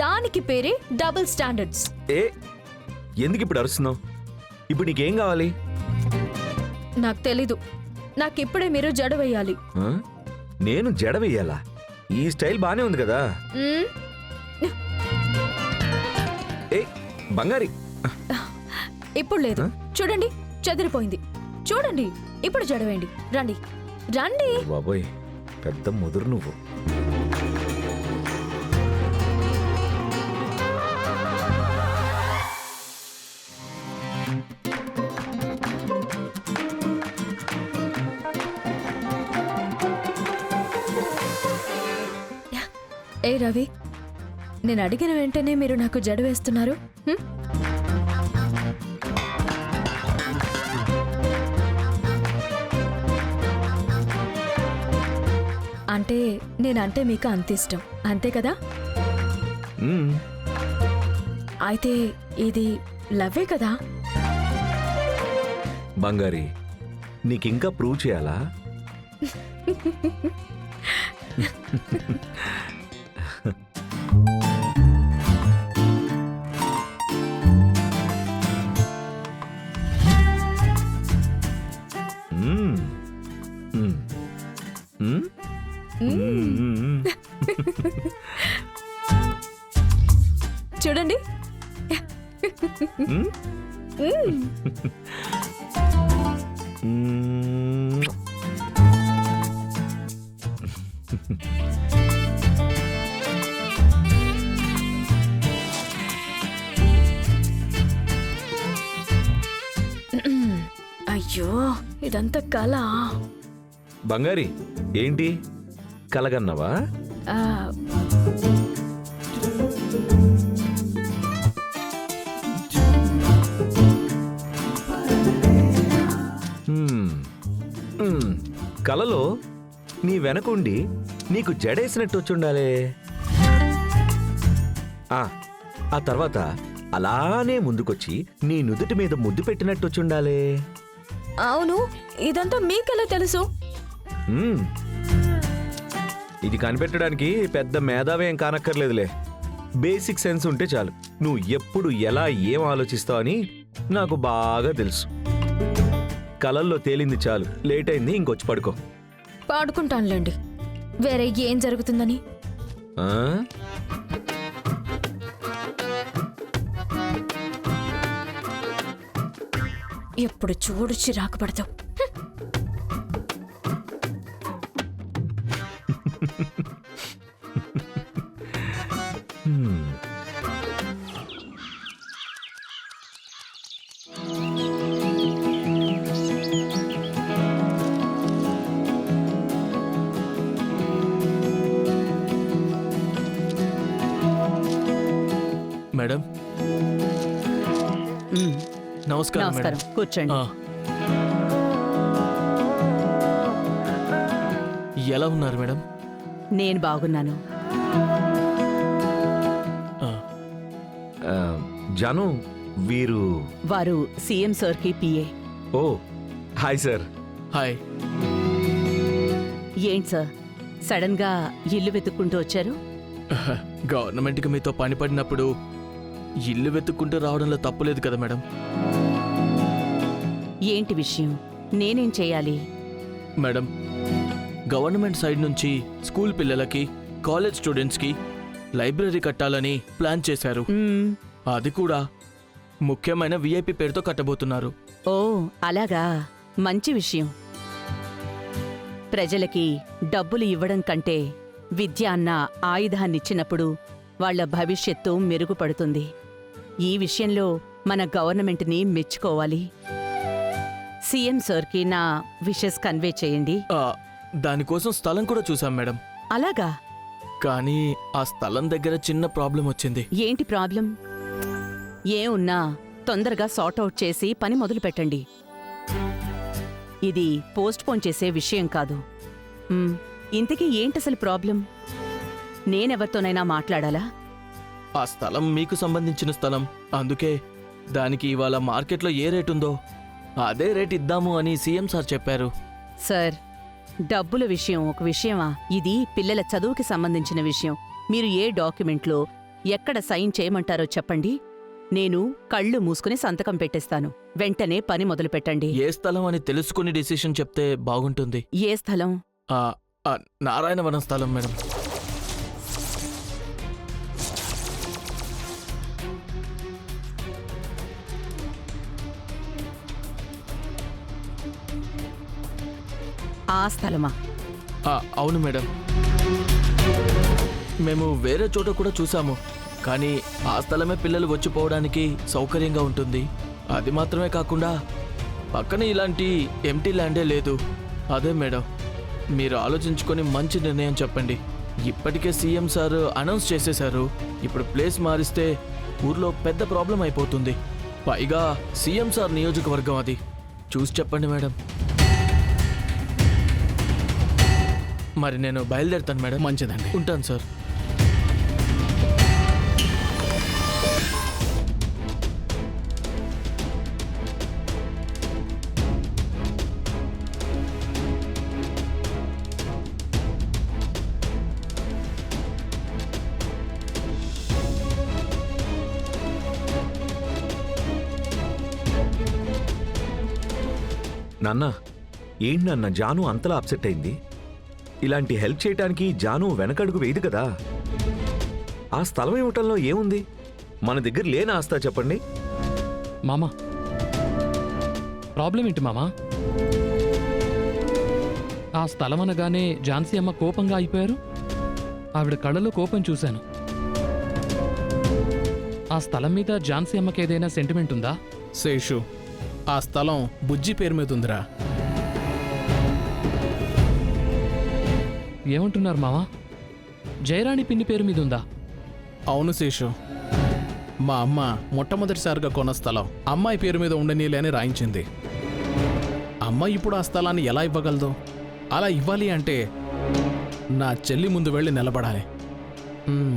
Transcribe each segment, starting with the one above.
దానికి పేరే double standards. ఏ ఎందుకు ఇప్పుడు అరుస్తున్నావు? ఇప్పుడు నీకేం కావాలి? నాకు తెలీదు. నాకిప్పుడే మీరు జడ వేయాలి. ఆ? నేను జడ వెయ్యాలా? ఈ స్టైల్ బానే ఉంది కదా. మ్మ్? ఏ బంగారి, ఇప్పుడు లేదు. చూడండి, చెదిరిపోయింది. చూడండి, ఇప్పుడు జడ వేయండి. రండి రండి. బాబోయ్, పెద్ద ముదురు నువ్వు. ఏ రవి, నేను అడిగిన వెంటనే మీరు నాకు జడ వేస్తున్నారు. హ్మ్? అంటే నేనంటే మీకు అంత ఇష్టం, అంతే కదా? మ్మ్. అయితే ఇది లవ్వే కదా? బంగారి, నీకింకా ప్రూవ్ చేయాలా? మ్మ్. మ్మ్. మ్మ్. మ్మ్. చూడండి. మ్మ్. మ్మ్. అయ్యో, ఇదంతా కళ. బంగారి, ఏంటి కలగన్నావా? ఆ, మ్మ్. మ్మ్. కలలో నీ వెనకుండి నీకు జడేసినట్టు వచ్చుండాలే. ఆ తర్వాత అలానే ముందుకొచ్చి నీ నుదుటి మీద ముద్దు పెట్టినట్టు వచ్చుండాలే. అవును, ఇదంతా మీకెలా తెలుసు? మ్మ్. ఇది కనిపెట్టడానికి పెద్ద మేధావేం కానక్కర్లేదులే. బేసిక్ సెన్స్ ఉంటే చాలు. నువ్వు ఎప్పుడు ఎలా ఏం ఆలోచిస్తావు అని నాకు బాగా తెలుసు. కలల్లో తేలింది చాలు, లేట్ అయింది, ఇంకొచ్చి పడుకో. పాడుకుంటానులేండి, వేరే ఏం జరుగుతుందని. ఆ? ఎప్పుడు చూడు చిరాకు పడతావు. హ్మ్. మేడం, నమస్కారం. నమస్కారం, మేడం. కూర్చోండి. ఎలా ఉన్నారు మేడం? నేను బాగున్నాను. ఆ, ఆ, జాను, వీరు. వారు సీఎం సార్కి పిఏ. ఓ, హాయ్ సార్. హాయ్. ఏంటి సార్, సడన్ గా ఇల్లు వెతుక్కుంటూ వచ్చారు? గవర్నమెంట్కి మీతో పని పడినప్పుడు ఇల్లు వెతుక్కుంటూ రావడంలో తప్పులేదు కదా మేడం? ఏంటి విషయం? నేనేం చేయాలి? మేడం, గవర్నమెంట్ సైడ్ నుంచి స్కూల్ పిల్లలకి, కాలేజ్ స్టూడెంట్స్కి లైబ్రరీ కట్టాలని ప్లాన్ చేశారు. మ్మ్. అది కూడా ముఖ్యమైన విఐపి పేరుతో కట్టబోతున్నారు. ఓ, అలాగా, మంచి విషయం. ప్రజలకి డబ్బులు ఇవ్వడం కంటే విద్య అన్న ఆయుధాన్నిచ్చినప్పుడు వాళ్ల భవిష్యత్తు మెరుగుపడుతుంది. ఈ విషయంలో మన గవర్నమెంట్ని మెచ్చుకోవాలి. సీఎం సార్కి నా విషెస్ కన్వే చేయండి. దానికోసం స్థలం కూడా చూసాం మేడం. అలాగా? కానీ ఆ స్థలం దగ్గర చిన్న ప్రాబ్లం వచ్చింది. ఏంటి ప్రాబ్లం? ఏమున్నా తొందరగా సార్ట్అవుట్ చేసి పని మొదలు పెట్టండి. ఇది పోస్ట్ పోన్ చేసే విషయం కాదు. ఇంతకీ ఏంటసలు ప్రాబ్లం? నేనెవరితోనైనా మాట్లాడాలా? ఆ స్థలం మీకు సంబంధించిన స్థలం, అందుకే దానికి ఇవాళ మార్కెట్లో ఏ రేటుందో అదే రేట్ ఇద్దాము అని సీఎం సార్ చెప్పారు. సార్, డబ్బుల విషయం ఒక విషయమా? ఇది పిల్లల చదువుకి సంబంధించిన విషయం. మీరు ఏ డాక్యుమెంట్లో ఎక్కడ సైన్ చేయమంటారో చెప్పండి. నేను కళ్ళు మూసుకుని సంతకం పెట్టేస్తాను. వెంటనే పని మొదలు పెట్టండి. ఏ స్థలం అని తెలుసుకుని డిసిషన్ చెప్తే బాగుంటుంది. ఏ స్థలం? ఆ, ఆ, నారాయణవనం స్థలం మేడం. ఆ స్థలమా? అవును మేడం. మేము వేరే చోట కూడా చూసాము, కానీ ఆ స్థలమే పిల్లలు వచ్చిపోవడానికి సౌకర్యంగా ఉంటుంది. అది మాత్రమే కాకుండా పక్కన ఇలాంటి ఎంటీ ల్యాండే లేదు. అదే మేడం, మీరు ఆలోచించుకొని మంచి నిర్ణయం చెప్పండి. ఇప్పటికే సీఎం సార్ అనౌన్స్ చేసేశారు. ఇప్పుడు ప్లేస్ మారిస్తే ఊర్లో పెద్ద ప్రాబ్లం అయిపోతుంది. పైగా సీఎం సార్ నియోజకవర్గం అది. చూసి చెప్పండి మేడం. మరి నేను బయలుదేరుతాను మేడం. మంచిదండి. ఉంటాను సార్. నాన్న, ఏంటి నాన్న జాను అంతలా అప్సెట్ అయింది? ఇలాంటి హెల్ప్ చేయటానికి జాను వెనకడుగు వేయదు కదా. ఆ స్థలం ఇవ్వటంలో ఏముంది? మన దగ్గర లేని ఆస్తా చెప్పండి. మామా, ప్రాబ్లం ఏంటి మామా? ఆ స్థలం అనగానే ఝాన్సీ అమ్మ కోపంగా అయిపోయారు. ఆవిడ కళ్ళలో కోపం చూశాను. ఆ స్థలం మీద ఝాన్సీ అమ్మకి ఏదైనా సెంటిమెంట్ ఉందా? శేషు, ఆ స్థలం బుజ్జి పేరు మీద ఉందిరా. ఏమంటున్నారు మావా? జయరాణి పిన్ని పేరు మీద ఉందా? అవును శేషు, మా అమ్మ మొట్టమొదటిసారిగా కొన్న స్థలం అమ్మాయి పేరు మీద ఉండనీలే అని రాయించింది. అమ్మ ఇప్పుడు ఆ స్థలాన్ని ఎలా ఇవ్వగలదు? అలా ఇవ్వాలి అంటే నా చెల్లి ముందు వెళ్ళి నిలబడాలి.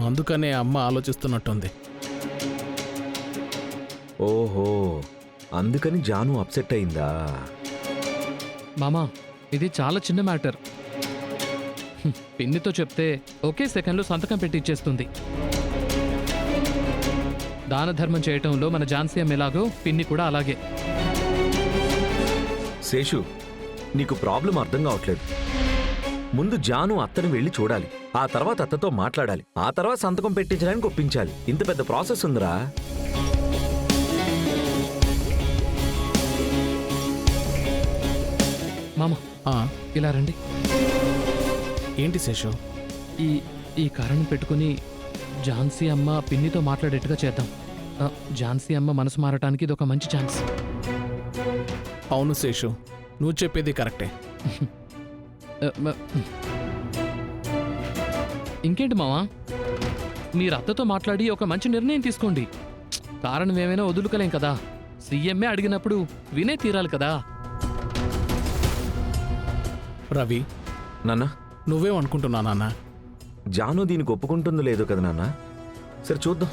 అందుకనే అమ్మ ఆలోచిస్తున్నట్టుంది. ఓహో, అందుకని జాను అప్సెట్ అయిందా? మామా, ఇది చాలా చిన్న మ్యాటర్. పిన్నితో చెప్తే ఒకే సెకండ్లో సంతకం పెట్టి ఇచ్చేస్తుంది. దాన ధర్మం చేయటంలో మన ఝాన్సీ అమ్మ ఎలాగో పిన్ని కూడా అలాగే. శేషు, నీకు ప్రాబ్లం అర్థం కావట్లేదు. ముందు జాను అత్తని వెళ్ళి చూడాలి, ఆ తర్వాత అత్తతో మాట్లాడాలి, ఆ తర్వాత సంతకం పెట్టించడానికి ఒప్పించాలి. ఇంత పెద్ద ప్రాసెస్ ఉందిరా. మామా, ఇలా రండి. ఏంటి శేషు? ఈ కారణం పెట్టుకుని ఝాన్సీ అమ్మ పిన్నితో మాట్లాడేట్టుగా చేద్దాం. ఝాన్సీ అమ్మ మనసు మారటానికి ఇది ఒక మంచి ఛాన్స్. అవును శేషు, నువ్వు చెప్పేది కరెక్టే. ఇంకేంటి మావా, మీరు అత్తతో మాట్లాడి ఒక మంచి నిర్ణయం తీసుకోండి. కారణం ఏమైనా వదులుకలేం కదా. సీఎంఏ అడిగినప్పుడు వినే తీరాలి కదా. రవి, నాన్న, నువ్వేమనుకుంటున్నావు నాన్న? జాను దీనికి ఒప్పుకుంటుందో లేదో కదా నాన్న. సరే చూద్దాం.